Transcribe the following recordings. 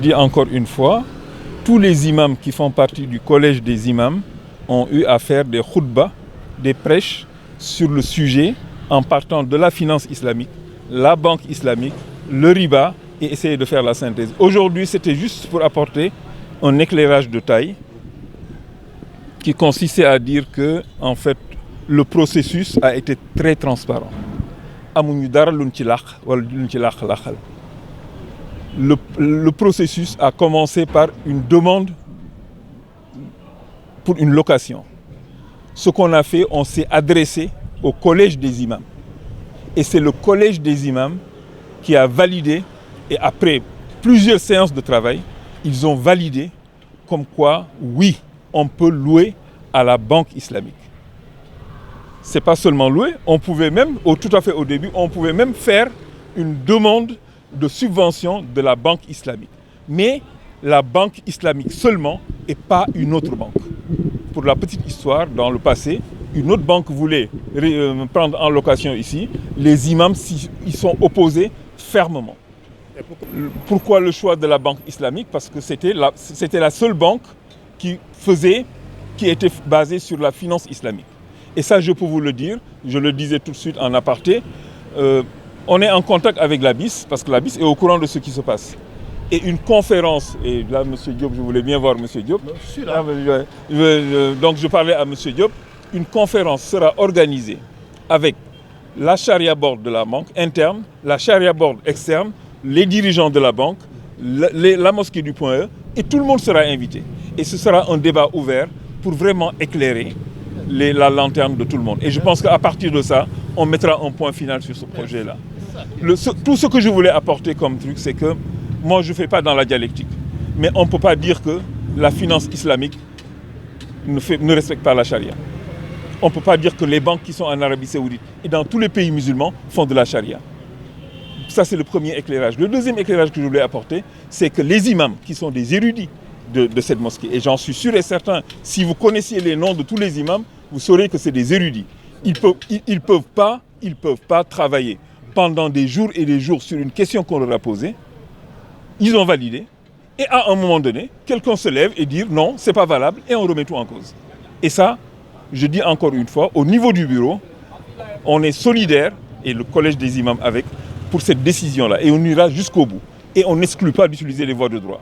dis encore une fois, tous les imams qui font partie du collège des imams ont eu à faire des khutbas, des prêches sur le sujet en partant de la finance islamique, la banque islamique, le riba et essayer de faire la synthèse. Aujourd'hui, c'était juste pour apporter un éclairage de taille qui consistait à dire que, en fait, le processus a été très transparent. Le processus a commencé par une demande pour une location. Ce qu'on a fait, on s'est adressé au collège des imams. Et c'est le collège des imams qui a validé, et après plusieurs séances de travail, ils ont validé comme quoi, oui, on peut louer à la banque islamique. C'est pas seulement louer, on pouvait même, tout à fait au début, on pouvait même faire une demande de subvention de la banque islamique. Mais la banque islamique seulement et pas une autre banque. Pour la petite histoire, dans le passé, une autre banque voulait prendre en location ici. Les imams y sont opposés fermement. Pourquoi le choix de la banque islamique? Parce que c'était la seule banque qui était basée sur la finance islamique. Et ça, je peux vous le dire, je le disais tout de suite en aparté, on est en contact avec la BIS, parce que la BIS est au courant de ce qui se passe. Et une conférence, et là, M. Diop, je voulais bien voir M. Diop. Donc, je parlais à M. Diop. Une conférence sera organisée avec la Sharia Board de la banque interne, la Sharia Board externe, les dirigeants de la banque, la mosquée du Point E, et tout le monde sera invité. Et ce sera un débat ouvert pour vraiment éclairer la lanterne de tout le monde. Et je pense qu'à partir de ça, on mettra un point final sur ce projet-là. Tout ce que je voulais apporter comme truc, c'est que moi, je ne fais pas dans la dialectique. Mais on ne peut pas dire que la finance islamique ne respecte pas la charia. On ne peut pas dire que les banques qui sont en Arabie Saoudite et dans tous les pays musulmans font de la charia. Ça, c'est le premier éclairage. Le deuxième éclairage que je voulais apporter, c'est que les imams, qui sont des érudits de cette mosquée, et j'en suis sûr et certain, si vous connaissiez les noms de tous les imams, vous saurez que c'est des érudits. Ils ne peuvent pas travailler pendant des jours et des jours sur une question qu'on leur a posée. Ils ont validé. Et à un moment donné, quelqu'un se lève et dit non, c'est pas valable, et on remet tout en cause. Et ça, je dis encore une fois, au niveau du bureau, on est solidaire, et le collège des imams avec, pour cette décision-là. Et on ira jusqu'au bout. Et on n'exclut pas d'utiliser les voies de droit.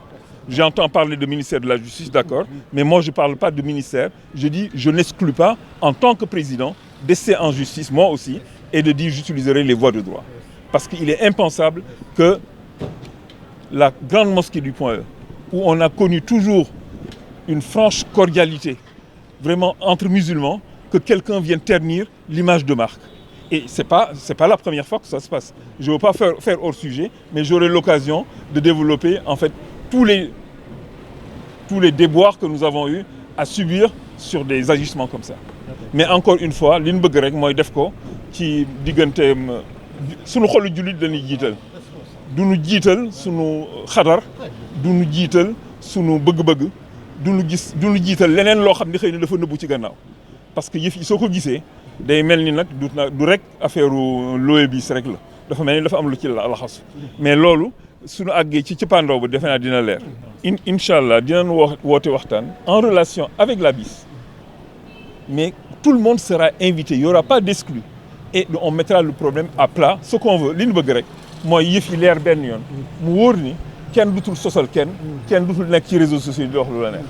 J'entends parler de ministère de la Justice, d'accord, mais moi je ne parle pas de ministère. Je dis, je n'exclus pas, en tant que président, d'essayer en justice, moi aussi, et de dire j'utiliserai les voies de droit. Parce qu'il est impensable que la grande mosquée du Point E, où on a connu toujours une franche cordialité, vraiment entre musulmans, que quelqu'un vienne ternir l'image de marque. Et ce n'est pas la première fois que ça se passe. Je ne veux pas faire hors sujet, mais j'aurai l'occasion de développer en fait tous les déboires que nous avons eu à subir sur des agissements comme ça. Mais encore une fois, li ñu bëgg rek mooy def ko ci digganteem sunu xolu jullit dañuy jiital. Du ñu jiital sunu xadar, du ñu jiital sunu bëgg-bëgg, du ñu jiital leneen loo xam ne xëy na dafa nëbbu ci gannaaw. Parce que yëf yi soo ko gisee day mel ni nag du rek affaire looye bis rek la. Dafa mel ni dafa am lu ci laxasu. Mais loolu suñu àggee ci cëppaandaw ba defe naa dina leer. Incha allah dinañ woote waxtaan en relation avec la BIS. Mais tout le monde sera invité, il n'y aura pas d'exclus. Et on mettra le problème à plat. Ce qu'on veut, li ñu bëgg rek mooy yëf yi leer benn yoon mu wóor ni kenn dutul sosal kenn dutul nekk ci réseaux sociaux yi di wax lu la neex.